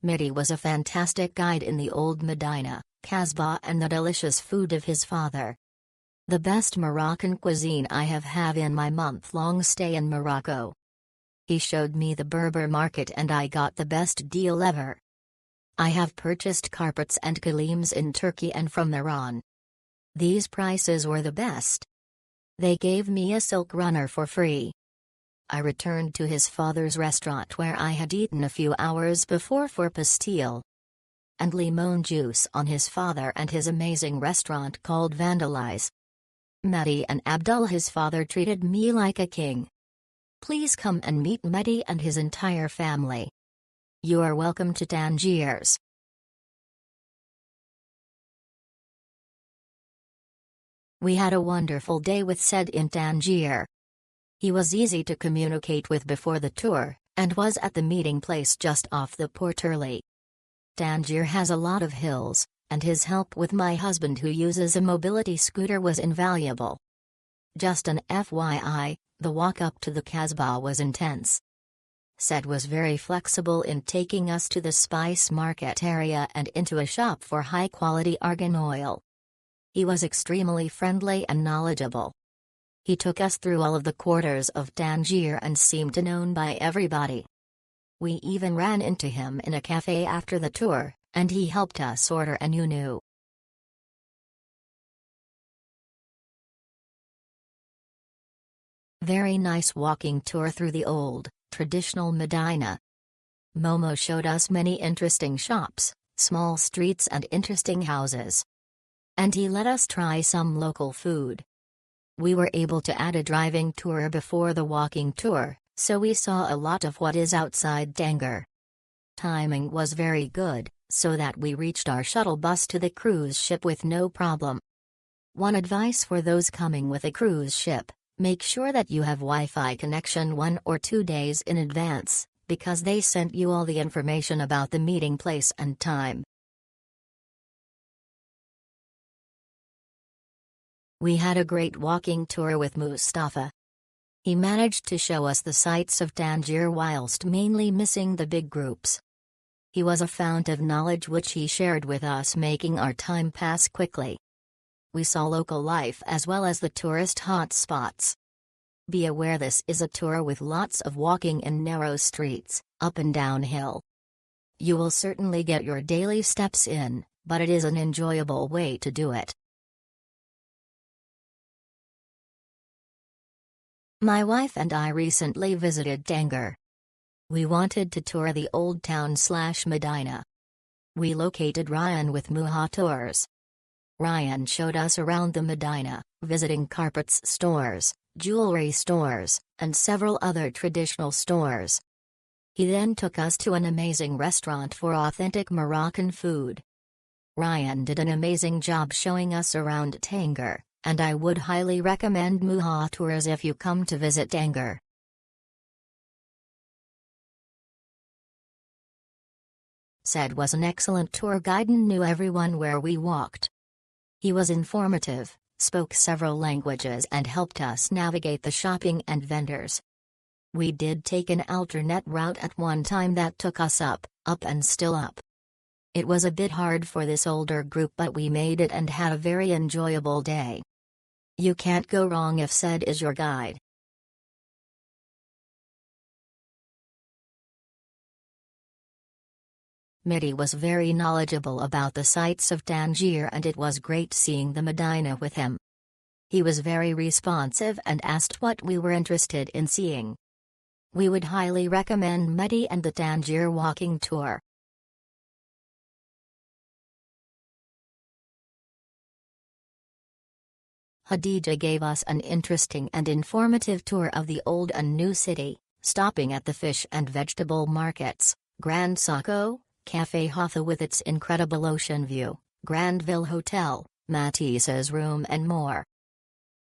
Mehdi was a fantastic guide in the old Medina, Kasbah and the delicious food of his father. The best Moroccan cuisine I have had in my month-long stay in Morocco. He showed me the Berber market and I got the best deal ever. I have purchased carpets and kalims in Turkey and from Iran. These prices were the best. They gave me a silk runner for free. I returned to his father's restaurant where I had eaten a few hours before for pastille and limon juice on his father and his amazing restaurant called Vandalize. Mehdi and Abdul, his father, treated me like a king. Please come and meet Mehdi and his entire family. You are welcome to Tangiers. We had a wonderful day with Said in Tangier. He was easy to communicate with before the tour, and was at the meeting place just off the port early. Tangier has a lot of hills, and his help with my husband who uses a mobility scooter was invaluable. Just an FYI, the walk up to the Kasbah was intense. Said was very flexible in taking us to the spice market area and into a shop for high-quality argan oil. He was extremely friendly and knowledgeable. He took us through all of the quarters of Tangier and seemed to known by everybody. We even ran into him in a cafe after the tour, and he helped us order a new. Very nice walking tour through the old, traditional Medina. Momo showed us many interesting shops, small streets and interesting houses. And he let us try some local food. We were able to add a driving tour before the walking tour, so we saw a lot of what is outside Tangier. Timing was very good, so that we reached our shuttle bus to the cruise ship with no problem. One advice for those coming with a cruise ship: make sure that you have Wi-Fi connection 1 or 2 days in advance, because they sent you all the information about the meeting place and time. We had a great walking tour with Mustafa. He managed to show us the sights of Tangier whilst mainly missing the big groups. He was a fount of knowledge which he shared with us, making our time pass quickly. We saw local life as well as the tourist hot spots. Be aware this is a tour with lots of walking in narrow streets, up and down hill. You will certainly get your daily steps in, but it is an enjoyable way to do it. My wife and I recently visited Tangier. We wanted to tour the old town/Medina. We located Ryan with Muha Tours. Ryan showed us around the Medina, visiting carpets stores, jewelry stores, and several other traditional stores. He then took us to an amazing restaurant for authentic Moroccan food. Ryan did an amazing job showing us around Tangier, and I would highly recommend Muha Tours if you come to visit Tangier. Said was an excellent tour guide and knew everyone where we walked. He was informative, spoke several languages and helped us navigate the shopping and vendors. We did take an alternate route at one time that took us up and still up. It was a bit hard for this older group, but we made it and had a very enjoyable day. You can't go wrong if Said is your guide. Mehdi was very knowledgeable about the sights of Tangier and it was great seeing the Medina with him. He was very responsive and asked what we were interested in seeing. We would highly recommend Mehdi and the Tangier walking tour. Khadija gave us an interesting and informative tour of the old and new city, stopping at the fish and vegetable markets, Grand Socco, Café Hoffa with its incredible ocean view, Grandville Hotel, Matisse's room and more.